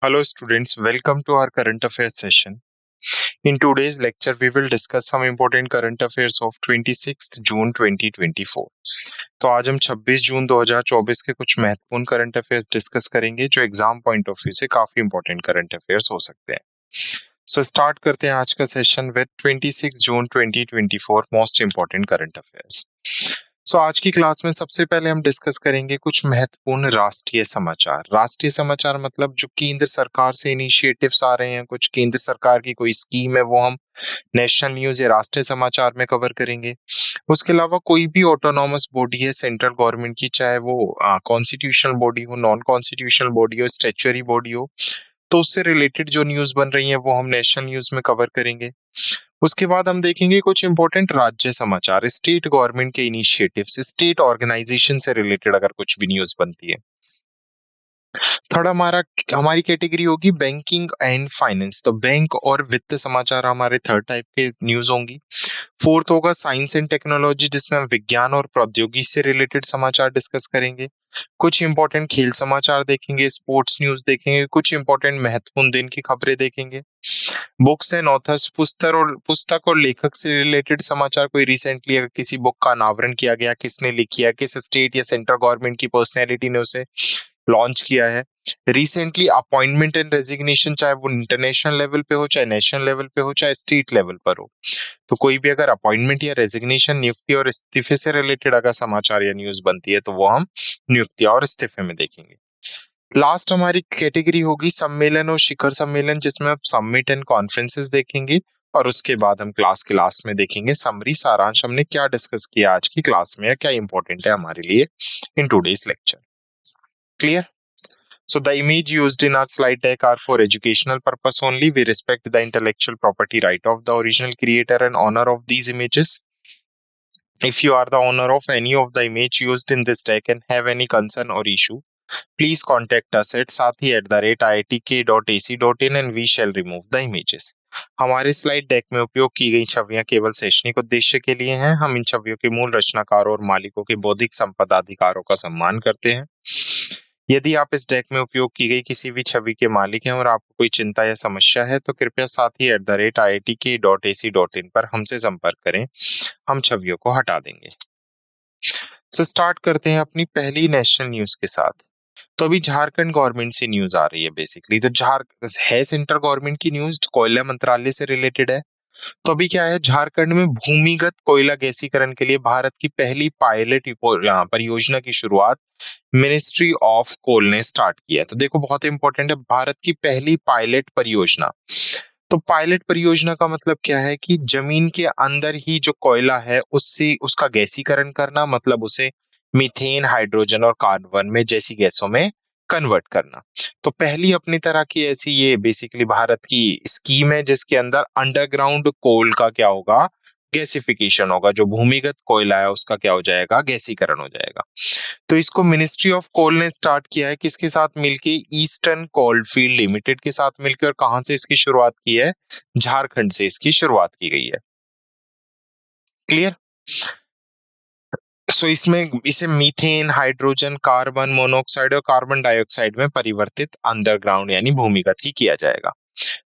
Hello students, welcome to our current affairs session. In today's lecture, we will discuss some important current affairs of 26th June 2024. तो आज हम 26 June 2024 के कुछ महत्वपूर्ण current affairs discuss करेंगे जो exam point of view से काफी इंपॉर्टेंट करंट अफेयर्स हो सकते हैं. सो स्टार्ट करते हैं आज का session with 26 June 2024 most important current affairs. So आज की क्लास में सबसे पहले हम डिस्कस करेंगे कुछ महत्वपूर्ण राष्ट्रीय समाचार. राष्ट्रीय समाचार मतलब जो केंद्र सरकार से इनिशिएटिव्स आ रहे हैं, कुछ केंद्र सरकार की कोई स्कीम है, वो हम नेशनल न्यूज या राष्ट्रीय समाचार में कवर करेंगे. उसके अलावा कोई भी ऑटोनॉमस बॉडी है सेंट्रल गवर्नमेंट की, चाहे वो कॉन्स्टिट्यूशनल बॉडी हो, नॉन कॉन्स्टिट्यूशनल बॉडी हो, स्टैट्यूटरी बॉडी हो, तो उससे रिलेटेड जो न्यूज बन रही है वो हम नेशनल न्यूज में कवर करेंगे. उसके बाद हम देखेंगे कुछ इंपॉर्टेंट राज्य समाचार, स्टेट गवर्नमेंट के इनिशिएटिव्स, स्टेट ऑर्गेनाइजेशन से रिलेटेड अगर कुछ भी न्यूज बनती है. थर्ड हमारी कैटेगरी होगी बैंकिंग एंड फाइनेंस, तो बैंक और वित्त समाचार हमारे थर्ड टाइप के न्यूज होंगी. फोर्थ होगा साइंस एंड टेक्नोलॉजी, जिसमें हम विज्ञान और प्रौद्योगिकी से रिलेटेड समाचार डिस्कस करेंगे. कुछ इंपॉर्टेंट खेल समाचार देखेंगे, स्पोर्ट्स न्यूज देखेंगे, कुछ इंपॉर्टेंट महत्वपूर्ण दिन की खबरें देखेंगे. बुक्स एंड ऑथर्स, पुस्तक और लेखक से रिलेटेड समाचार, कोई रिसेंटली अगर किसी बुक का अनावरण किया गया, किसने लिखी है, किस स्टेट या सेंट्रल गवर्नमेंट की पर्सनैलिटी ने उसे लॉन्च किया है. रिसेंटली अपॉइंटमेंट एंड रेजिग्नेशन, चाहे वो इंटरनेशनल लेवल पे हो, चाहे नेशनल लेवल पे हो, चाहे स्टेट लेवल पर हो, तो कोई भी अगर अपॉइंटमेंट या रेजिग्नेशन, नियुक्ति और इस्तीफे से रिलेटेड अगर समाचार या न्यूज बनती है तो वो हम नियुक्ति और इस्तीफे में देखेंगे. लास्ट हमारी कैटेगरी होगी सम्मेलन और शिखर सम्मेलन, जिसमें आप समिट एंड कॉन्फ्रेंसेस देखेंगे. और उसके बाद हम क्लास के लास्ट में देखेंगे समरी, सारांश, हमने क्या डिस्कस किया आज की क्लास में या क्या इंपॉर्टेंट है हमारे लिए in today's lecture. Clear? So the image used in our slide deck are for educational purpose only. We respect the intellectual property right of the original creator and owner of these images. If you are the owner of any of the image used in this deck and have any concern or issue, please contact us at sathi@itk.ac.in and we shall remove the images. हमारे slide deck में उपयोग की गई छवियां केवल शैक्षणिक उद्देश्य के लिए हैं. हम इन छवियों के मूल रचनाकारों और मालिकों के बौद्धिक संपदा अधिकारों का सम्मान करते हैं. यदि आप इस डेक में उपयोग की गई किसी भी छवि के मालिक हैं और आपको कोई चिंता या समस्या है तो कृपया sathi@itk.ac.in पर हमसे संपर्क करें, हम छवियों को हटा देंगे. सो स्टार्ट करते हैं अपनी पहली नेशनल न्यूज के साथ. तो अभी झारखंड गवर्नमेंट से न्यूज आ रही है बेसिकली. तो है सेंट्रल गवर्नमेंट की न्यूज, कोयला मंत्रालय से रिलेटेड है. तो अभी क्या है, झारखंड में भूमिगत कोयला गैसीकरण के लिए भारत की पहली पायलट परियोजना की शुरुआत मिनिस्ट्री ऑफ कोल ने स्टार्ट किया है. तो देखो बहुत इंपॉर्टेंट है, भारत की पहली पायलट परियोजना. तो पायलट परियोजना का मतलब क्या है कि जमीन के अंदर ही जो कोयला है उससे उसका गैसीकरण करना, मतलब उसे मीथेन, हाइड्रोजन और कार्बन में जैसी गैसों में कन्वर्ट करना. तो पहली अपनी तरह की ऐसी ये बेसिकली भारत की स्कीम है जिसके अंदर अंडरग्राउंड कोल का क्या होगा, गैसिफिकेशन होगा. जो भूमिगत कोयला है उसका क्या हो जाएगा, गैसीकरण हो जाएगा. तो इसको मिनिस्ट्री ऑफ कोल ने स्टार्ट किया है, किसके साथ मिलके, ईस्टर्न कोलफील्ड लिमिटेड के साथ मिलकर. और कहां से इसकी शुरुआत की है, झारखंड से इसकी शुरुआत की गई है. क्लियर? सो इसमें इसे मीथेन, हाइड्रोजन, कार्बन मोनोऑक्साइड और कार्बन डाइऑक्साइड में परिवर्तित अंडरग्राउंड यानी भूमिगत ही किया जाएगा.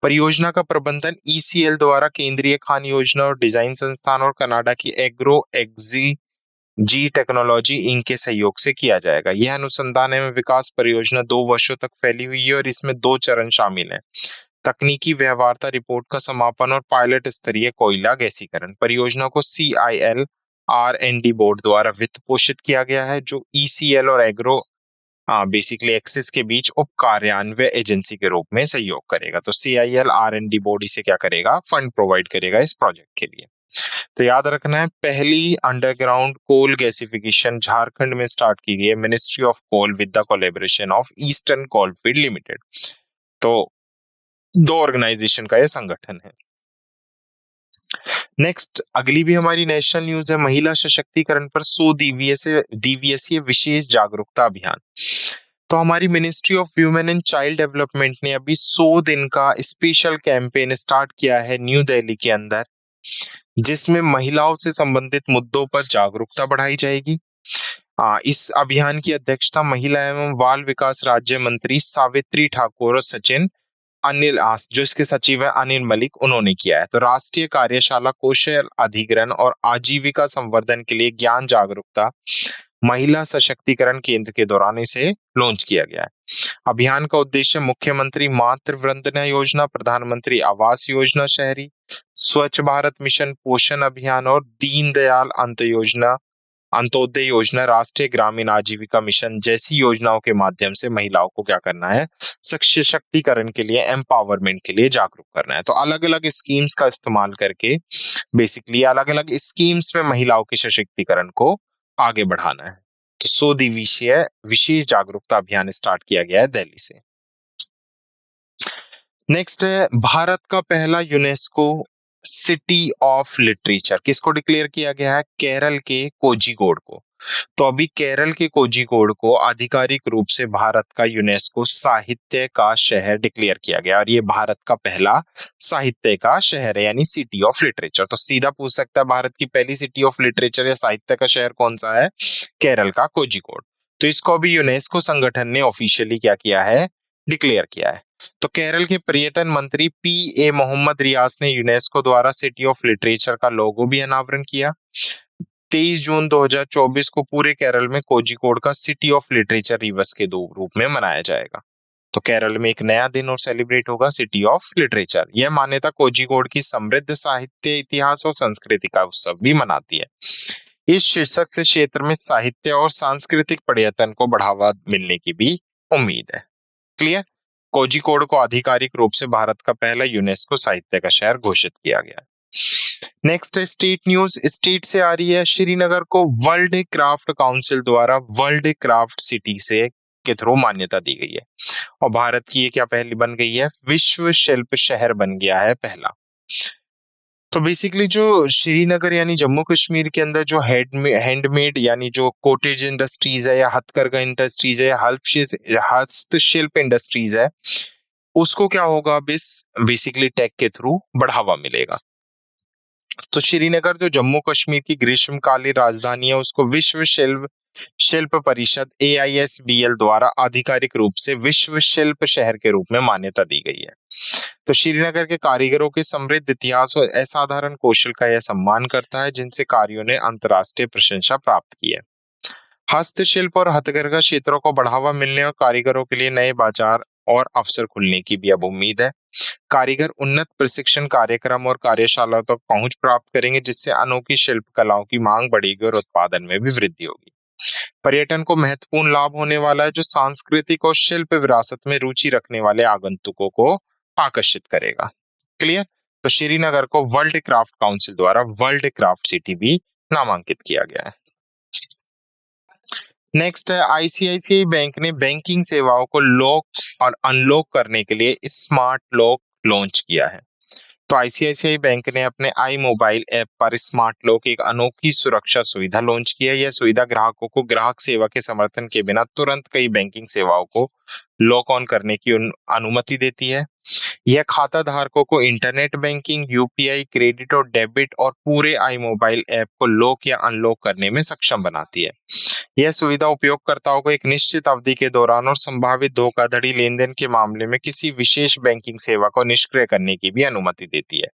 परियोजना का प्रबंधन ईसीएल द्वारा केंद्रीय खान योजना और डिजाइन संस्थान और कनाडा की एग्रो एक्जी जी टेक्नोलॉजी इनके सहयोग से किया जाएगा. यह अनुसंधान एवं विकास परियोजना 2 वर्षों तक फैली हुई है और इसमें 2 चरण शामिल हैं: तकनीकी व्यवहार्यता रिपोर्ट का समापन और पायलट स्तरीय कोयला गैसीकरण. परियोजना को CIL R&D बोर्ड द्वारा वित्त पोषित किया गया है, जो ECL और एग्रो बेसिकली एक्सिस के बीच उप कार्यान्वयन एजेंसी के रूप में सहयोग करेगा. तो CIL R&D बोर्ड इसे क्या करेगा, फंड प्रोवाइड करेगा इस प्रोजेक्ट के लिए. तो याद रखना है, पहली अंडरग्राउंड कोल गैसिफिकेशन झारखंड में स्टार्ट की गई है ministry of coal with the collaboration of Eastern Coalfield Limited. तो 2 ऑर्गेनाइजेशन का यह संगठन है. नेक्स्ट अगली भी हमारी नेशनल न्यूज है, महिला सशक्तिकरण पर 100 दिवसीय विशेष जागरूकता अभियान. तो हमारी ministry of women and child development ने अभी 100 दिन का स्पेशल कैंपेन स्टार्ट किया है न्यू दिल्ली के अंदर, जिसमें महिलाओं से संबंधित मुद्दों पर जागरूकता बढ़ाई जाएगी. इस अभियान की अध्यक्षता महिला एवं बाल विकास राज्य मंत्री सावित्री ठाकुर और सचिन अनिल आस, जो इसके सचिव है अनिल मलिक, उन्होंने किया है। तो राष्ट्रीय कार्यशाला कौशल अधिग्रहण और आजीविका संवर्धन के लिए ज्ञान जागरूकता महिला सशक्तिकरण केंद्र के दौरान इसे लॉन्च किया गया है। अभियान का उद्देश्य मुख्यमंत्री मातृ वंदना योजना, प्रधानमंत्री आवास योजना शहरी, स्वच्छ भारत मिशन, पोषण अभियान और दीनदयाल अंत्योदय योजना, राष्ट्रीय ग्रामीण आजीविका मिशन जैसी योजनाओं के माध्यम से महिलाओं को क्या करना है, सशक्तिकरण के लिए, एम्पावरमेंट के लिए जागरूक करना है। तो अलग अलग स्कीम्स का इस्तेमाल करके बेसिकली अलग अलग स्कीम्स में महिलाओं के सशक्तिकरण को आगे बढ़ाना है। तो 100 दिवसीय विशेष जागरूकता अभियान स्टार्ट किया गया है दिल्ली से। नेक्स्ट है भारत का पहला यूनेस्को सिटी ऑफ लिटरेचर किसको डिक्लेयर किया गया है? केरल के कोझिकोड को। तो अभी केरल के कोझिकोड को आधिकारिक रूप से भारत का यूनेस्को साहित्य का शहर डिक्लेयर किया गया और ये भारत का पहला साहित्य का शहर है, यानी सिटी ऑफ लिटरेचर। तो सीधा पूछ सकता है भारत की पहली सिटी ऑफ लिटरेचर या साहित्य का शहर कौन सा है? केरल का कोझिकोड। तो इसको अभी यूनेस्को संगठन ने ऑफिशियली क्या किया है? डिक्लेयर किया है। तो केरल के पर्यटन मंत्री P.A. मोहम्मद रियाज ने यूनेस्को द्वारा सिटी ऑफ लिटरेचर का लोगो भी अनावरण किया। 23 जून 2024 को पूरे केरल में कोझिकोड का सिटी ऑफ लिटरेचर दिवस के रूप में मनाया जाएगा। तो केरल में एक नया दिन और सेलिब्रेट होगा सिटी ऑफ लिटरेचर। यह मान्यता कोझिकोड की समृद्ध साहित्य, इतिहास और संस्कृति का उत्सव भी मनाती है। इस शीर्षक से क्षेत्र में साहित्य और सांस्कृतिक पर्यटन को बढ़ावा मिलने की भी उम्मीद है। क्लियर? कोझिकोड को आधिकारिक रूप से भारत का पहला यूनेस्को साहित्य का शहर घोषित किया गया है। नेक्स्ट है स्टेट न्यूज। स्टेट से आ रही है, श्रीनगर को वर्ल्ड क्राफ्ट काउंसिल द्वारा वर्ल्ड क्राफ्ट सिटी से के थ्रू मान्यता दी गई है और भारत की ये क्या पहली बन गई है? विश्व शिल्प शहर बन गया है पहला। तो बेसिकली जो श्रीनगर यानी जम्मू कश्मीर के अंदर जो हैंडमेड यानी जो कोटेज इंडस्ट्रीज है या हथकरघा इंडस्ट्रीज है, हस्तशिल्प इंडस्ट्रीज है, उसको क्या होगा? बेसिकली टेक के थ्रू बढ़ावा मिलेगा। तो श्रीनगर जो जम्मू कश्मीर की ग्रीष्मकालीन राजधानी है, उसको विश्व शिल्प परिषद AISBL द्वारा आधिकारिक रूप से विश्व शिल्प शहर के रूप में मान्यता दी गई है। तो श्रीनगर के कारीगरों के समृद्ध इतिहास और असाधारण कौशल का यह सम्मान करता है, जिनसे कार्यों ने अंतर्राष्ट्रीय प्रशंसा प्राप्त की है। हस्तशिल्प और हथकरघा क्षेत्रों को बढ़ावा मिलने और कारीगरों के लिए नए बाजार और अवसर खुलने की भी अब उम्मीद है। कारीगर उन्नत प्रशिक्षण कार्यक्रम और कार्यशालाओं तक पहुंच प्राप्त करेंगे, जिससे अनोखी शिल्प कलाओं की मांग बढ़ेगी और उत्पादन में भी वृद्धि होगी। पर्यटन को महत्वपूर्ण लाभ होने वाला है, जो सांस्कृतिक और शिल्प विरासत में रुचि रखने वाले आगंतुकों को आकर्षित करेगा। क्लियर? तो श्रीनगर को वर्ल्ड क्राफ्ट काउंसिल द्वारा वर्ल्ड क्राफ्ट सिटी भी नामांकित किया गया है। नेक्स्ट है, ICICI बैंक ने बैंकिंग सेवाओं को लॉक और अनलॉक करने के लिए स्मार्ट लॉक लॉन्च किया है। तो ICICI बैंक ने अपने आई मोबाइल ऐप पर स्मार्ट लॉक, एक अनोखी सुरक्षा सुविधा लॉन्च की है। यह सुविधा ग्राहकों को ग्राहक सेवा के समर्थन के बिना तुरंत कई बैंकिंग सेवाओं को लॉक ऑन करने की अनुमति देती है। यह खाता धारकों को इंटरनेट बैंकिंग, UPI, क्रेडिट और डेबिट और पूरे आई मोबाइल ऐप को लॉक या अनलॉक करने में सक्षम बनाती है। यह सुविधा उपयोगकर्ताओं को एक निश्चित अवधि के दौरान और संभावित धोखाधड़ी लेनदेन के मामले में किसी विशेष बैंकिंग सेवा को निष्क्रिय करने की भी अनुमति देती है।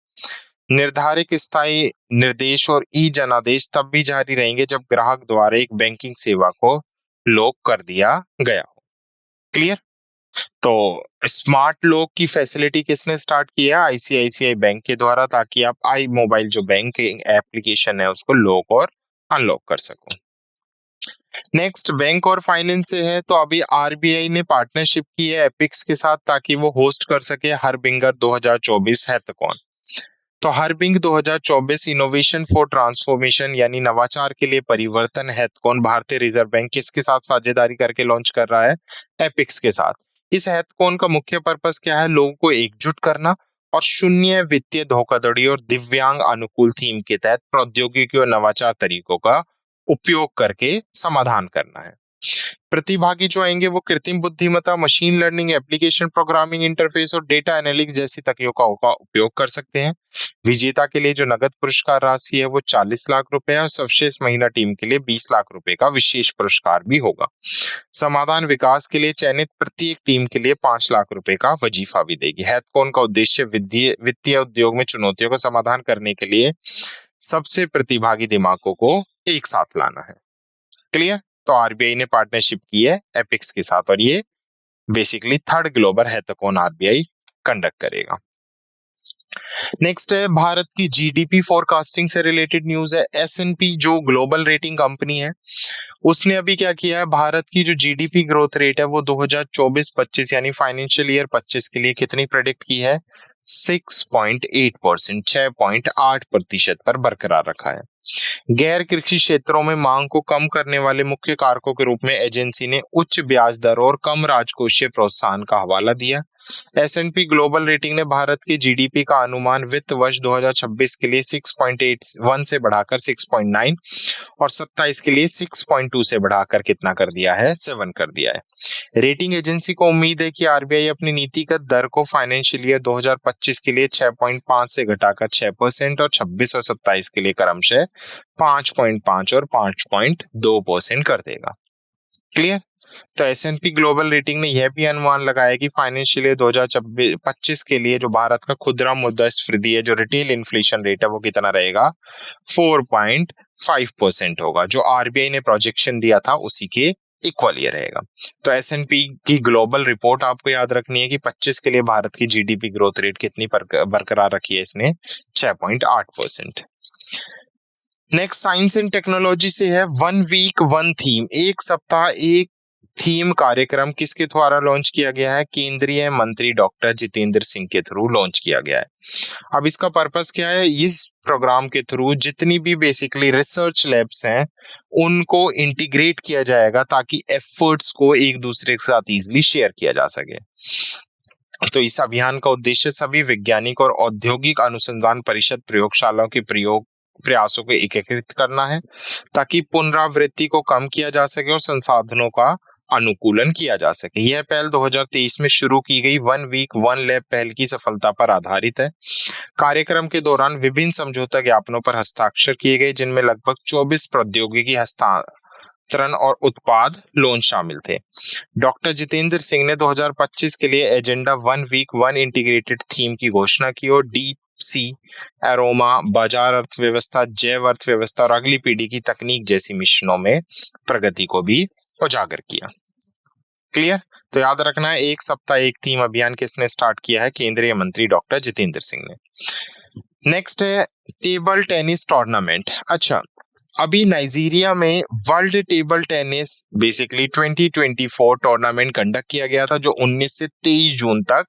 निर्धारित स्थायी निर्देश और ई जनादेश तब भी जारी रहेंगे जब ग्राहक द्वारा एक बैंकिंग सेवा को लॉक कर दिया गया हो। क्लियर? तो स्मार्ट लॉक की फैसिलिटी किसने स्टार्ट किया? ICICI बैंक के द्वारा, ताकि आप आई मोबाइल जो बैंकिंग एप्लीकेशन है उसको लॉक और अनलॉक कर सको। नेक्स्ट बैंक और फाइनेंस से है। तो अभी RBI ने पार्टनरशिप की है एपिक्स के साथ, ताकि वो होस्ट कर सके हरबिंगर 2024 हैथकॉन। तो हरबिंग 2024 इनोवेशन फॉर ट्रांसफॉर्मेशन यानी नवाचार के लिए परिवर्तन हैथकॉन भारतीय रिजर्व बैंक किसके साथ साझेदारी करके लॉन्च कर रहा है? एपिक्स के साथ। इस हैथकॉन का मुख्य पर्पस क्या है? लोगों को एकजुट करना और शून्य वित्तीय धोखाधड़ी और दिव्यांग अनुकूल थीम के तहत प्रौद्योगिकी और नवाचार तरीकों का उपयोग करके समाधान करना है। प्रतिभागी जो आएंगे वो कृत्रिम बुद्धिमत्ता, machine learning, application programming interface और डेटा एनालिटिक्स जैसी तकनीकों का उपयोग कर सकते हैं। विजेता के लिए जो नगद पुरस्कार राशि है वो 40 लाख रुपए है और सर्वश्रेष्ठ महिला टीम के लिए 20 लाख रुपए का विशेष पुरस्कार भी होगा। समाधान विकास के लिए चयनित प्रत्येक टीम के लिए 5 लाख रुपए का वजीफा भी देगी। हैथकॉन का उद्देश्य वित्तीय उद्योग में चुनौतियों का समाधान करने के लिए सबसे प्रतिभागी दिमागों को एक साथ लाना है। क्लियर? तो आरबीआई ने पार्टनरशिप की है एपिक्स के साथ और ये बेसिकली थर्ड ग्लोबल हैथकॉन आरबीआई कंडक्ट करेगा। नेक्स्ट है भारत की जीडीपी फोरकास्टिंग से रिलेटेड न्यूज है। एस&पी जो ग्लोबल रेटिंग कंपनी है उसने अभी क्या किया है, भारत की जो जीडीपी ग्रोथ रेट है वो 2024-25 यानी फाइनेंशियल ईयर 25 के लिए कितनी प्रेडिक्ट की है, 6.8%, 6.8% पर बरकरार रखा है। गैर कृषि क्षेत्रों में मांग को कम करने वाले मुख्य कारकों के रूप में एजेंसी ने उच्च ब्याज दर और कम राजकोषीय प्रोत्साहन का हवाला दिया। एस&पी ग्लोबल रेटिंग ने भारत की जीडीपी का अनुमान वित्त वर्ष 2026 के लिए 6.81 से बढ़ाकर 6.9 और 27 के लिए 6.2 से बढ़ाकर कितना कर दिया है, 7 कर दिया है। रेटिंग एजेंसी को उम्मीद है कि आरबीआई अपनी नीतिगत दर को फाइनेंशियल ईयर 2025 के लिए 6.5 से घटाकर 6% और 26 और 27 के लिए क्रमशः 5.5 और 5.2% कर देगा। क्लियर? तो एस&पी ग्लोबल रेटिंग ने यह भी अनुमान लगाया कि फाइनेंशियल ईयर 2025 के लिए जो भारत का खुदरा मुद्रास्फीति है, जो रिटेल इन्फ्लेशन रेट है वो कितना रहेगा, 4.5% होगा। जो आरबीआई ने प्रोजेक्शन दिया था उसी के इक्वल ये रहेगा। तो एस&पी की ग्लोबल रिपोर्ट आपको याद रखनी है कि 25 के लिए भारत की जीडीपी ग्रोथ रेट कितनी बरकरार रखी है इसने, 6.8%। नेक्स्ट साइंस एंड टेक्नोलॉजी से है 1 वीक 1 थीम, एक सप्ताह एक थीम कार्यक्रम किसके द्वारा लॉन्च किया गया है, केंद्रीय मंत्री डॉक्टर जितेंद्र सिंह के थ्रू लॉन्च किया गया है। अब इसका पर्पस क्या है, इस प्रोग्राम के थ्रू जितनी भी बेसिकली रिसर्च लैब्स हैं उनको इंटीग्रेट किया जाएगा ताकि एफर्ट्स को एक दूसरे के साथ इजीली शेयर किया जा सके। तो इस अभियान का उद्देश्य सभी वैज्ञानिक और औद्योगिक अनुसंधान परिषद प्रयोगशालाओं के प्रयासों को एकीकृत करना है ताकि पुनरावृत्ति को कम किया जा सके और संसाधनों का अनुकूलन किया जा सके। यह पहल 2023 में शुरू की गई 1 वीक 1 लैब पहल की सफलता पर आधारित है। कार्यक्रम के दौरान विभिन्न समझौता ज्ञापनों पर हस्ताक्षर किए गए जिनमें लगभग 24 प्रौद्योगिकी हस्तांतरण और उत्पाद लॉन्च शामिल थे। डॉक्टर जितेंद्र सिंह ने 2025 के लिए एजेंडा 1 वीक 1 इंटीग्रेटेड थीम की घोषणा की और डीप सी, एरोमा, बाजार अर्थव्यवस्था, जैव अर्थव्यवस्था और अगली पीढ़ी की तकनीक जैसी मिशनों में प्रगति को भी उजागर किया। क्लियर? तो याद रखना है, एक सप्ताह एक थीम अभियान किसने स्टार्ट किया है, केंद्रीय मंत्री डॉक्टर जितेंद्र सिंह ने। नेक्स्ट है टेबल टेनिस टूर्नामेंट। अच्छा, अभी नाइजीरिया में world table tennis basically 2024 tournament conduct किया गया था जो 19 से 23 जून तक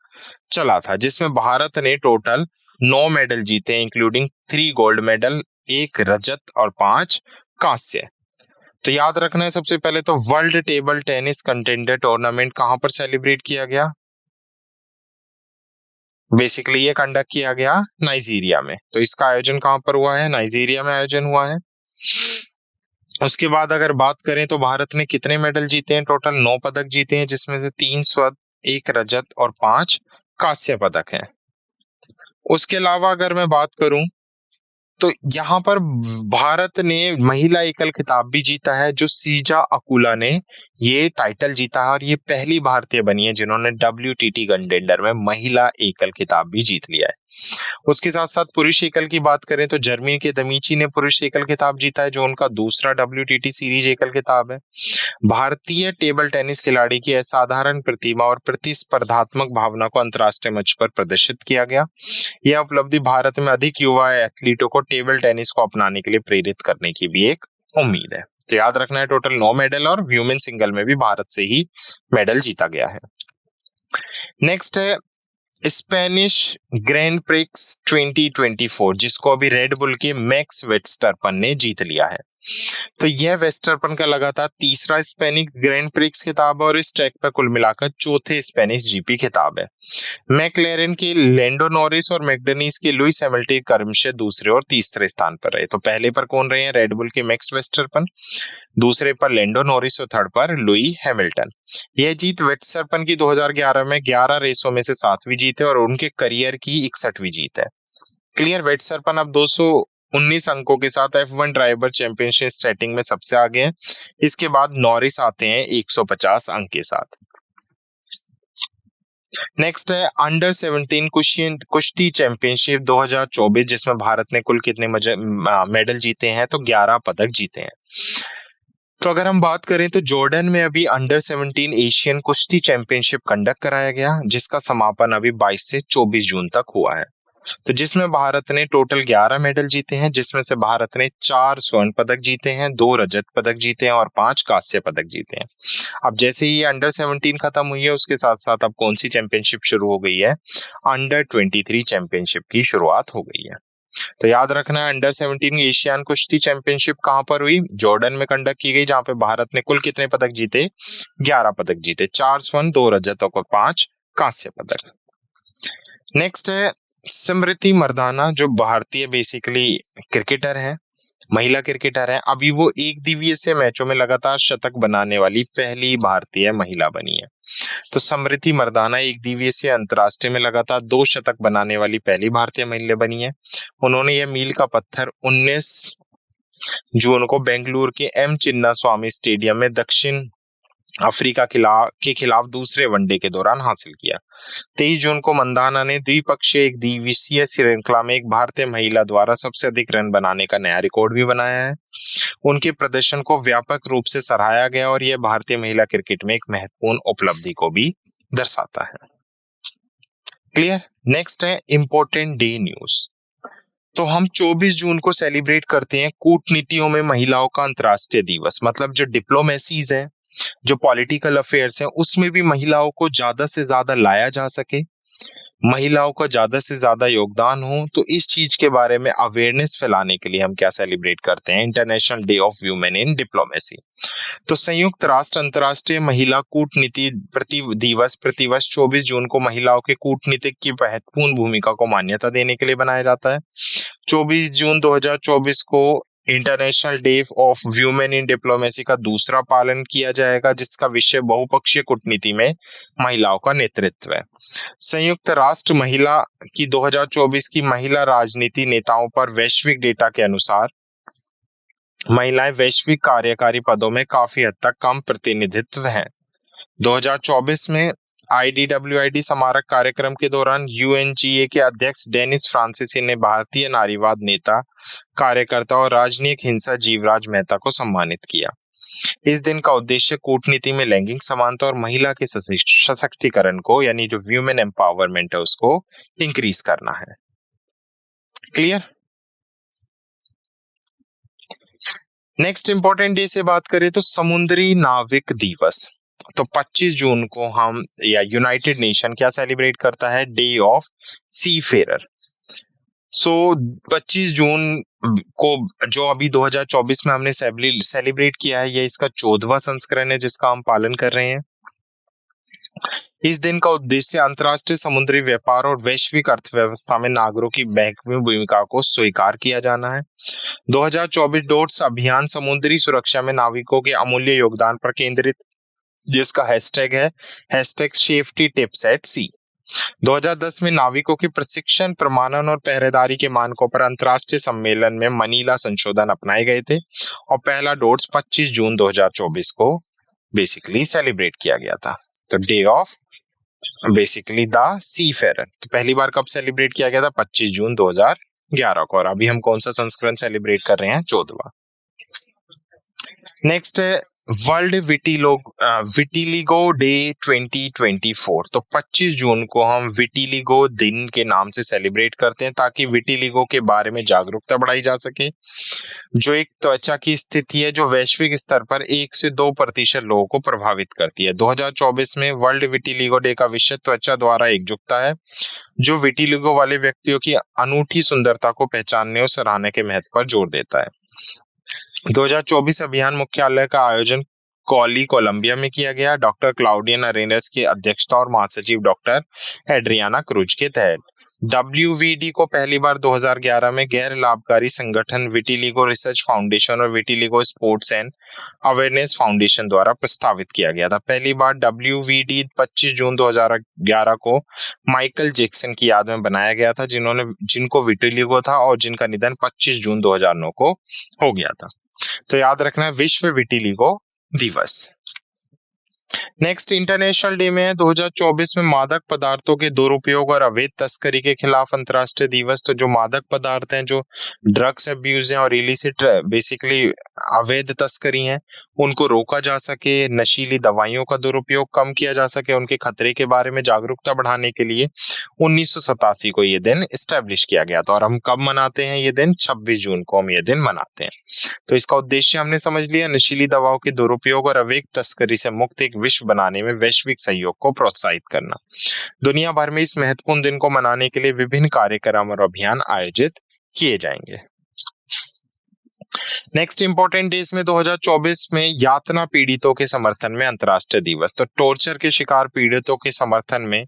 चला था, जिसमें भारत ने टोटल 9 मेडल जीते इंक्लूडिंग 3 गोल्ड मेडल, 1 रजत और 5 कांस्य। तो याद रखना है सबसे पहले तो world table tennis contender tournament कहां पर सेलिब्रेट किया गया, बेसिकली ये कंडक्ट किया गया नाइजीरिया में। तो इसका आयोजन कहां पर हुआ है, नाइजीरिया में आयोजन हुआ है। उसके बाद अगर बात करें तो भारत ने कितने मेडल जीते हैं, टोटल 9 पदक जीते हैं जिसमें से 3 स्वर्ण, 1 रजत और 5 कांस्य पदक हैं। उसके अलावा अगर मैं बात करूं तो यहाँ पर भारत ने महिला एकल खिताब भी जीता है, जो सीजा अकुला ने ये टाइटल जीता है और ये पहली भारतीय बनी है जिन्होंने WTT कंटेंडर में महिला एकल खिताब भी जीत लिया है। उसके साथ साथ पुरुष एकल की बात करें तो जर्मनी के दमीची ने पुरुष एकल खिताब जीता है जो उनका दूसरा WTT सीरीज एकल खिताब है। भारतीय टेबल टेनिस खिलाड़ी की असाधारण प्रतिभा और प्रतिस्पर्धात्मक भावना को अंतर्राष्ट्रीय मंच पर प्रदर्शित किया गया। यह उपलब्धि भारत में अधिक युवा एथलीटों को टेबल टेनिस को अपनाने के लिए प्रेरित करने की भी एक उम्मीद है। तो याद रखना है टोटल 9 मेडल और व्यूमेन सिंगल में भी भारत से ही मेडल जीता गया है। नेक्स्ट है स्पेनिश ग्रैंड प्रिक्स 2024 जिसको अभी रेड बुल के मैक्स वेस्टरपन ने जीत लिया है। तो यह वेस्टरपन का लगातार तीसरा स्पेनिश ग्रैंड प्रिक्स खिताब है और इस ट्रैक पर कुल मिलाकर चौथे स्पेनिश जीपी खिताब है। मैकलेरन के लैंडो नॉरिस और मैकडनीज के लुइस हैमिल्टन क्रमशः दूसरे और तीसरे स्थान पर रहे। तो पहले पर कौन रहे हैं? रेड बुल के मैक्स वेस्टरपन, दूसरे पर लैंडो नॉरिस और थर्ड पर लुई हैमिल्टन। यह जीत वेस्टरपन की 2011 में 11 रेसों में से 7वीं जीत है और उनके करियर की 61वीं जीत है। क्लियर। वेस्टरपन अब 219 अंकों के साथ F1 ड्राइवर चैंपियनशिप स्टैटिंग में सबसे आगे है। इसके बाद नॉरिस आते हैं 150 अंक के साथ। नेक्स्ट है अंडर 17 कुश्ती चैंपियनशिप 2024 जिसमें भारत ने कुल कितने मेडल जीते हैं? तो 11 पदक जीते हैं। तो अगर हम बात करें तो जॉर्डन में अभी अंडर 17 एशियन कुश्ती चैंपियनशिप कंडक्ट कराया गया जिसका समापन अभी 22 से 24 जून तक हुआ है। तो जिसमें भारत ने टोटल 11 मेडल जीते हैं जिसमें से भारत ने 4 स्वर्ण पदक जीते हैं, 2 रजत पदक जीते हैं और 5 कांस्य पदक जीते हैं। अब जैसे ही अंडर 17 खत्म हुई है उसके साथ साथ अब कौन सी चैंपियनशिप शुरू हो गई है? अंडर 23 चैंपियनशिप की शुरुआत हो गई है। तो याद रखना अंडर 17 एशियन कुश्ती चैंपियनशिप कहां पर हुई? जॉर्डन में कंडक्ट की गई जहां पे भारत ने कुल कितने पदक जीते? 11 पदक जीते, 4 स्वर्ण, 2 रजत और 5 कांस्य पदक। नेक्स्ट है स्मृति मंदाना जो भारतीय बेसिकली क्रिकेटर है, महिला क्रिकेटर है। अभी वो एक दिवसीय मैचों में लगातार शतक बनाने वाली पहली भारतीय महिला बनी है। तो स्मृति मंदाना एक दिवसीय अंतरराष्ट्रीय में लगातार 2 शतक बनाने वाली पहली भारतीय महिला बनी है। उन्होंने यह मील का पत्थर 19 जून को बेंगलुरु के एम चिन्ना स्वामी स्टेडियम में दक्षिण अफ्रीका के खिलाफ दूसरे वनडे के दौरान हासिल किया। 23 जून को मंदाना ने द्विपक्षीय एक दिवसीय श्रृंखला में एक भारतीय महिला द्वारा सबसे अधिक रन बनाने का नया रिकॉर्ड भी बनाया है। उनके प्रदर्शन को व्यापक रूप से सराहा गया और यह भारतीय महिला क्रिकेट में एक महत्वपूर्ण उपलब्धि को भी दर्शाता है। क्लियर। नेक्स्ट है इंपॉर्टेंट डे न्यूज। तो हम 24 जून को सेलिब्रेट करते हैं कूटनीतियों में महिलाओं का अंतर्राष्ट्रीय दिवस। मतलब जो डिप्लोमेसीज है, जो पॉलिटिकल अफेयर्स हैं उसमें भी महिलाओं को ज्यादा से ज्यादा लाया जा सके, महिलाओं का ज्यादा से ज्यादा योगदान हो। तो इस चीज के बारे में अवेयरनेस फैलाने के लिए हम क्या सेलिब्रेट करते हैं? International day of women in diplomacy. तो संयुक्त राष्ट्र अंतर्राष्ट्रीय महिला कूटनीति दिवस प्रतिवर्ष 24 जून को महिलाओं के कूटनीतिक की महत्वपूर्ण भूमिका को मान्यता देने के लिए बनाया जाता है। 24 जून 2024 को international day of women in diplomacy का दूसरा पालन किया जाएगा जिसका विषय बहुपक्षीय कूटनीति में महिलाओं का नेतृत्व है। संयुक्त राष्ट्र महिला की 2024 की महिला राजनीति नेताओं पर वैश्विक डेटा के अनुसार महिलाएं वैश्विक कार्यकारी पदों में काफी हद तक कम प्रतिनिधित्व है। 2024 में IDWID स्मारक कार्यक्रम के दौरान UNGA के अध्यक्ष डेनिस फ्रांसीसी ने भारतीय नारीवाद नेता, कार्यकर्ता और राजनीतिक हिंसा जीवराज मेहता को सम्मानित किया। इस दिन का उद्देश्य कूटनीति में लैंगिक समानता और महिला के सशक्तिकरण को यानी जो वुमेन एम्पावरमेंट है उसको इंक्रीज करना है। क्लियर। नेक्स्ट इंपॉर्टेंट डे से बात करें तो समुद्री नाविक दिवस। तो 25 जून को हम या यूनाइटेड नेशन क्या सेलिब्रेट करता है? Day of seafarer. So 25 जून को जो अभी 2024 में हमने सेलिब्रेट किया है ये इसका 14वां संस्करण है जिसका हम पालन कर रहे हैं। इस दिन का उद्देश्य अंतर्राष्ट्रीय समुद्री व्यापार और वैश्विक अर्थव्यवस्था में नागरिकों की महत्वपूर्ण भूमिका को स्वीकार किया जाना है। 2024 डॉट्स अभियान समुद्री सुरक्षा में नाविकों के अमूल्य योगदान पर केंद्रित जिसका हैशटैग है #SafetyTipsAtSea। 2010 में नाविकों के प्रशिक्षण, प्रमाणन और पहरेदारी के मानकों पर अंतर्राष्ट्रीय सम्मेलन में मनीला संशोधन अपनाए गए थे और पहला डॉट्स 25 जून 2024 को बेसिकली सेलिब्रेट किया गया था। तो day of basically the seafarer तो पहली बार कब सेलिब्रेट किया गया था? 25 जून 2011 को। और अभी हम कौन सा संस्करण सेलिब्रेट कर रहे हैं? 14वां। नेक्स्ट है वर्ल्ड विटिलिगो डे 2024। तो 25 जून को हम विटिलिगो दिन के नाम से सेलिब्रेट करते हैं ताकि विटिलिगो के बारे में जागरूकता बढ़ाई जा सके, जो एक त्वचा की स्थिति है जो वैश्विक स्तर पर 1 से 2% लोगों को प्रभावित करती है। 2024 में वर्ल्ड विटिलिगो डे का विषय त्वचा द्वारा एकजुटता है, जो विटिलिगो वाले व्यक्तियों की अनूठी सुंदरता को पहचानने और सराहने के महत्व पर जोर देता है। 2024 अभियान मुख्यालय का आयोजन कोलंबिया में किया गया, डॉक्टर क्लाउडियन अरेनस की अध्यक्षता और महासचिव डॉक्टर एड्रियाना क्रूज के तहत। WVD को पहली बार 2011 में गैर लाभकारी संगठन विटिलिगो रिसर्च फाउंडेशन और vitiligo sports and awareness foundation द्वारा प्रस्तावित किया गया था। पहली बार WVD 25 जून 2011 को माइकल जैक्सन की याद में बनाया गया था, जिनको विटिलिगो था और जिनका निधन 25 जून 2009 को हो गया था। तो याद रखना है, विश्व विटिलिगो दिवस। नेक्स्ट इंटरनेशनल डे में है 2024 में मादक पदार्थों के दुरुपयोग और अवैध तस्करी के खिलाफ अंतर्राष्ट्रीय दिवस। तो जो मादक पदार्थ हैं, जो ड्रग्स अब्यूज हैं और इलिसिट बेसिकली अवैध तस्करी हैं, उनको रोका जा सके, नशीली दवाइयों का दुरुपयोग कम किया जा सके, उनके खतरे के बारे में जागरूकता बढ़ाने के लिए 1987 को ये दिन एस्टेब्लिश किया गया था। और हम कब मनाते हैं ये दिन? 26 जून को हम ये दिन मनाते हैं। तो इसका उद्देश्य हमने समझ लिया, नशीली दवाओं के दुरुपयोग और अवैध तस्करी से मुक्त एक विश्व बनाने में वैश्विक सहयोग को प्रोत्साहित करना। दुनिया भर में इस महत्वपूर्ण दिन को मनाने के लिए विभिन्न कार्यक्रम और अभियान आयोजित किए जाएंगे। नेक्स्ट इंपॉर्टेंट डेज में 2024 में यातना पीड़ितों के समर्थन में अंतर्राष्ट्रीय दिवस। तो टॉर्चर के शिकार पीड़ितों के समर्थन में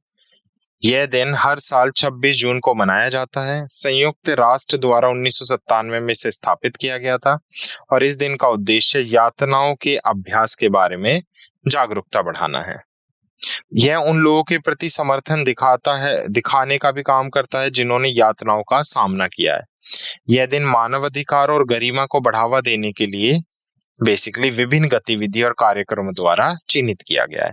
यह दिन हर साल 26 जून को मनाया जाता है। संयुक्त राष्ट्र द्वारा 1997 में इसे स्थापित किया गया था और इस दिन का उद्देश्य यातनाओं के अभ्यास के बारे में जागरूकता बढ़ाना है। यह उन लोगों के प्रति समर्थन दिखाने का भी काम करता है जिन्होंने यातनाओं का सामना किया है। यह दिन मानव अधिकार और गरिमा को बढ़ावा देने के लिए बेसिकली विभिन्न गतिविधि और कार्यक्रमों द्वारा चिन्हित किया गया है।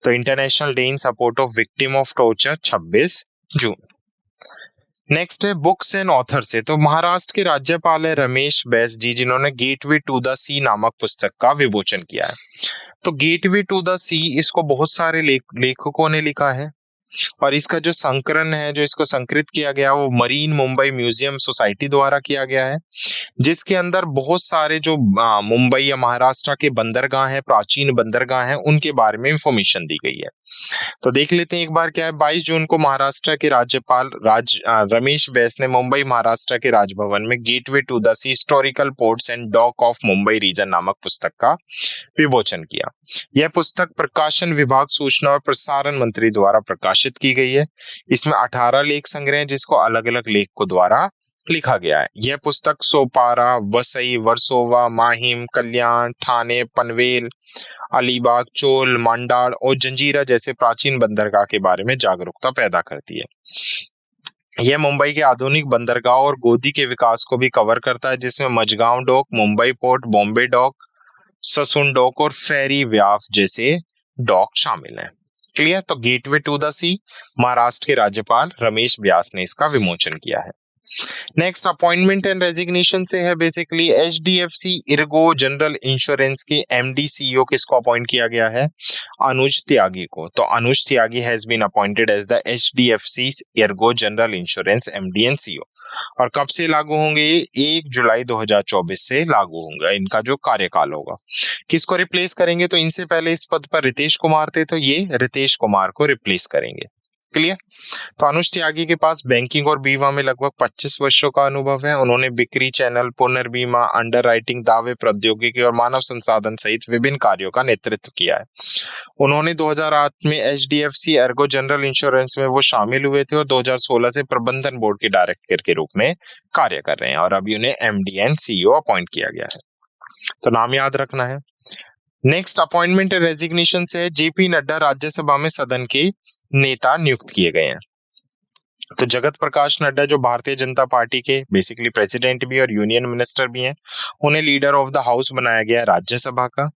तो international day in support of victim of torture 26 June. Next है बुक्स एंड ऑथर से। तो महाराष्ट्र के राज्यपाल है रमेश बैस जी, जिन्होंने गेटवे टू द सी नामक पुस्तक का विमोचन किया है। तो गेटवे टू द सी, इसको बहुत सारे लेखकों ने लिखा है और इसका जो संकलन है, जो इसको संकलित किया गया, वो मरीन मुंबई म्यूजियम सोसाइटी द्वारा किया गया है, जिसके अंदर बहुत सारे जो मुंबई या महाराष्ट्र के बंदरगाह हैं, प्राचीन बंदरगाह हैं, उनके बारे में इंफॉर्मेशन दी गई है। तो देख लेते हैं एक बार क्या है। 22 जून को महाराष्ट्र के राज्यपाल रमेश बैस ने मुंबई महाराष्ट्र के राजभवन में gateway to the sea historical ports and dock of Mumbai region नामक पुस्तक का विमोचन किया। यह पुस्तक प्रकाशन विभाग, सूचना और प्रसारण मंत्री द्वारा प्रकाशित की गई है। इसमें 18 लेख संग्रह हैं, जिसको अलग अलग लेखकों द्वारा लिखा गया है। यह पुस्तक सोपारा, वसई, वर्सोवा, माहिम, कल्याण, ठाणे, पनवेल, अलीबाग, चोल, मांडाड़ और जंजीरा जैसे प्राचीन बंदरगाह के बारे में जागरूकता पैदा करती है। यह मुंबई के आधुनिक बंदरगाह और गोदी के विकास को भी कवर करता है, जिसमें Mazagaon dock, Mumbai port, Bombay dock, Sassoon dock और फेरी व्याफ जैसे डॉक शामिल हैं। क्लियर? तो gateway to the sea, Maharashtra के राज्यपाल रमेश व्यास ने इसका विमोचन किया है। नेक्स्ट अपॉइंटमेंट एंड रेजिग्नेशन से है। Basically HDFC Ergo general insurance के MD CEO किसको अपॉइंट किया गया है? अनुज त्यागी को। तो Anuj Tyagi has been appointed as the HDFC Ergo general insurance MD and CEO। और कब से लागू होंगे? 1 जुलाई 2024 से लागू होंगे इनका जो कार्यकाल होगा। किसको रिप्लेस करेंगे? तो इनसे पहले इस पद पर रितेश कुमार थे, तो ये रितेश कुमार को रिप्लेस करेंगे। क्लियर? तो अनुज त्यागी के पास बैंकिंग और बीमा में लगभग 25 वर्षों का अनुभव है। उन्होंने बिक्री चैनल, पुनर्बीमा, अंडरराइटिंग, दावे, प्रौद्योगिकी और मानव संसाधन सहित विभिन्न कार्यों का नेतृत्व किया है। उन्होंने 2008 में HDFC इर्गो जनरल इंश्योरेंस में वो शामिल हुए थे और 2016 से प्रबंधन बोर्ड के डायरेक्टर के रूप में कार्य कर रहे हैं और अभी उन्हें MD एंड CEO अपॉइंट किया गया है। तो नाम याद रखना है। नेक्स्ट अपॉइंटमेंट एंड रेजिग्नेशन से JP नड्डा राज्यसभा में सदन के नेता नियुक्त किए गए हैं। तो जगत प्रकाश नड्डा जो भारतीय जनता पार्टी के बेसिकली प्रेसिडेंट भी और यूनियन मिनिस्टर भी हैं, उन्हें लीडर ऑफ द हाउस बनाया गया है राज्यसभा का।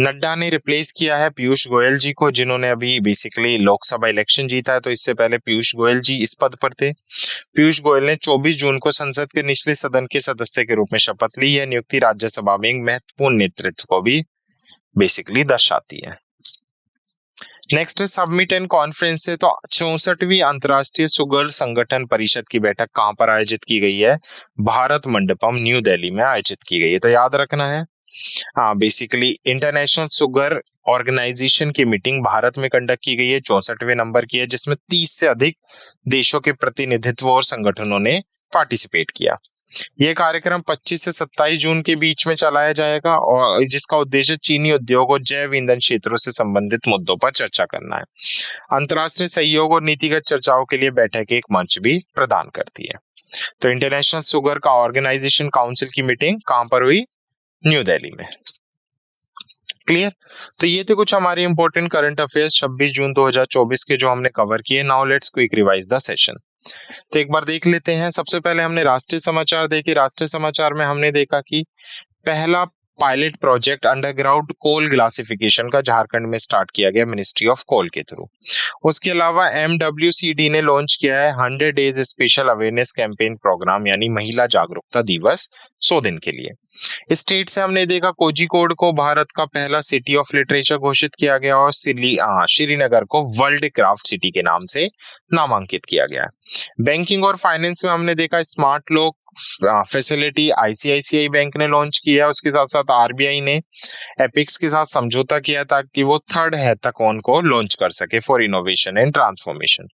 नड्डा ने रिप्लेस किया है पीयूष गोयल जी को, जिन्होंने अभी बेसिकली लोकसभा इलेक्शन जीता है। तो इससे पहले पीयूष गोयल जी इस पद पर थे। पीयूष गोयल ने 24 जून को संसद के निचले सदन के सदस्य के रूप में शपथ ली है। नियुक्ति राज्यसभा में एक महत्वपूर्ण नेतृत्व को भी बेसिकली दर्शाती है। नेक्स्ट है सबमिट एंड कॉन्फ्रेंस से, तो 64वीं अंतर्राष्ट्रीय सुगर संगठन परिषद की बैठक कहां पर आयोजित की गई है? भारत मंडपम न्यू दिल्ली में आयोजित की गई है, तो याद रखना है। हाँ, बेसिकली इंटरनेशनल शुगर ऑर्गेनाइजेशन की मीटिंग भारत में कंडक्ट की गई है, 64वें नंबर की है, जिसमें 30 से अधिक देशों के प्रतिनिधित्व और संगठनों ने पार्टिसिपेट किया। यह कार्यक्रम 25 से 27 जून के बीच में चलाया जाएगा और जिसका उद्देश्य चीनी उद्योग और जैव ईंधन क्षेत्रों से संबंधित मुद्दों पर चर्चा करना है। अंतर्राष्ट्रीय सहयोग और नीतिगत चर्चाओं के लिए बैठक एक मंच भी प्रदान करती है। तो इंटरनेशनल शुगर का ऑर्गेनाइजेशन काउंसिल की मीटिंग कहां पर हुई? न्यू दिल्ली में। क्लियर? तो ये थे कुछ हमारे इंपॉर्टेंट करंट अफेयर्स 26 जून 2024 के जो हमने कवर किए। Now let's quick revise the session. तो एक बार देख लेते हैं। सबसे पहले हमने राष्ट्रीय समाचार देखे। राष्ट्रीय समाचार में हमने देखा कि पहला पायलट प्रोजेक्ट अंडरग्राउंड कोल ग्लासिफिकेशन का झारखंड में स्टार्ट किया गया मिनिस्ट्री ऑफ कोल के थ्रू। उसके अलावा MWCD ने लॉन्च किया है 100 days special awareness campaign programme, यानी महिला जागरूकता दिवस 100 दिन के लिए। स्टेट से हमने देखा कोझिकोड को भारत का पहला सिटी ऑफ लिटरेचर घोषित किया गया और श्रीनगर को वर्ल्ड क्राफ्ट सिटी के नाम से नामांकित किया गया। बैंकिंग और फाइनेंस में हमने देखा smart lock facility ICICI bank ने लॉन्च किया। उसके साथ साथ RBI ने एपिक्स के साथ समझौता किया ताकि वो थर्ड हैकाथॉन को लॉन्च कर सके for innovation and transformation.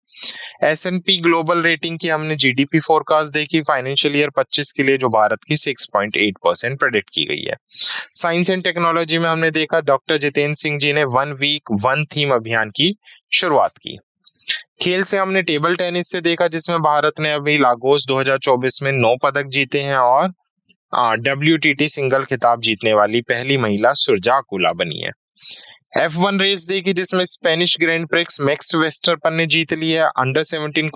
S&P global rating की हमने GDP फोरकास्ट देखी फाइनेंशियल ईयर 25 के लिए, जो भारत की 6.8% प्रेडिक्ट की गई है। साइंस एंड टेक्नोलॉजी में हमने देखा डॉक्टर जितेंद्र सिंह जी ने 1 वीक 1 थीम अभियान की शुरुआत की। खेल से हमने टेबल टेनिस से देखा, जिसमें भारत ने अभी लागोस 2024 में 9 पदक जीते हैं और WTT सिंगल खिताब जीतने वाली पहली महिला सुरजा अकुला बनी है। F1 रेस देखी, जिसमें स्पेनिश ग्रैंड प्रिक्स मैक्स वेस्टरपन ने जीत लिया। अंडर 17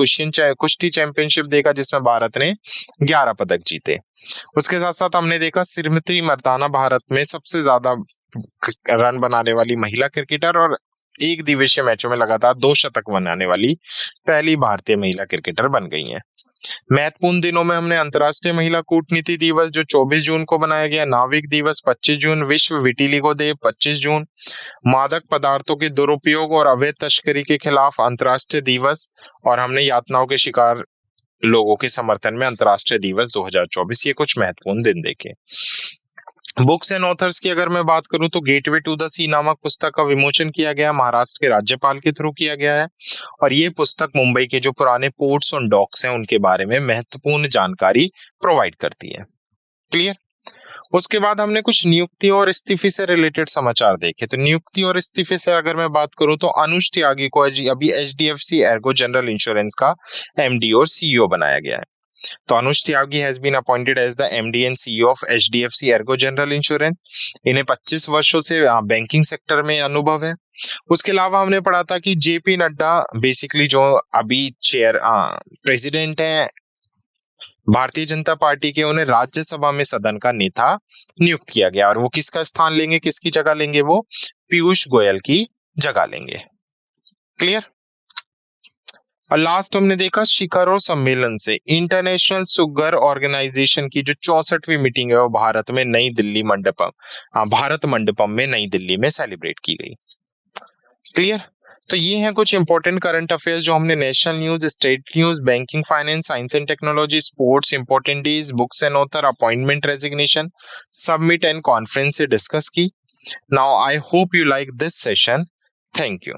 कुश्ती चैंपियनशिप देखा, जिसमें भारत ने 11 पदक जीते। उसके साथ साथ हमने देखा स्मृति मंदाना भारत में सबसे ज्यादा रन बनाने वाली महिला क्रिकेटर और एक दिवसीय मैचों में लगातार 2 शतक बनाने वाली पहली भारतीय महिला क्रिकेटर बन गई हैं। महत्वपूर्ण दिनों में हमने अंतर्राष्ट्रीय महिला कूटनीति दिवस जो 24 जून को बनाया गया, नाविक दिवस 25 जून, विश्व विटिलिगो डे 25 जून, मादक पदार्थों के दुरुपयोग और अवैध तस्करी के खिलाफ अंतर्राष्ट्रीय दिवस, और हमने यातनाओं के शिकार लोगों के समर्थन में अंतर्राष्ट्रीय दिवस 2024। ये कुछ महत्वपूर्ण दिन देखे। बुक्स एंड ऑथर्स की अगर मैं बात करूं तो गेटवे टू द सी नामक पुस्तक का विमोचन किया गया, महाराष्ट्र के राज्यपाल के थ्रू किया गया है, और ये पुस्तक मुंबई के जो पुराने पोर्ट्स और डॉक्स हैं उनके बारे में महत्वपूर्ण जानकारी प्रोवाइड करती है। क्लियर? उसके बाद हमने कुछ नियुक्ति और इस्तीफे से रिलेटेड समाचार देखे। तो नियुक्ति और इस्तीफे से अगर मैं बात करूं तो अनुज त्यागी को अभी HDFC एर्गो जनरल इंश्योरेंस का MD और CEO बनाया गया है। तो Anuj Tyagi has been appointed as the MD and CEO of HDFC Ergo general insurance. इन्हें 25 वर्षों से बैंकिंग सेक्टर में अनुभव है। उसके अलावा हमने पढ़ा था कि JP नड्डा बेसिकली जो अभी प्रेसिडेंट है भारतीय जनता पार्टी के, उन्हें राज्यसभा में सदन का नेता नियुक्त किया गया, और वो किसका स्थान लेंगे, किसकी जगह लेंगे? वो पीयूष गोयल की जगह लेंगे। क्लियर? और लास्ट हमने देखा शिखर सम्मेलन से इंटरनेशनल शुगर ऑर्गेनाइजेशन की जो 64वीं मीटिंग है वो भारत मंडपम में नई दिल्ली में सेलिब्रेट की गई। क्लियर? तो ये हैं कुछ इंपॉर्टेंट करंट अफेयर्स जो हमने national news, state news, banking, finance, science and technology, sports, important days, books and author, appointment, resignation, submit and conference से डिस्कस की। Now I hope you like this session. Thank you.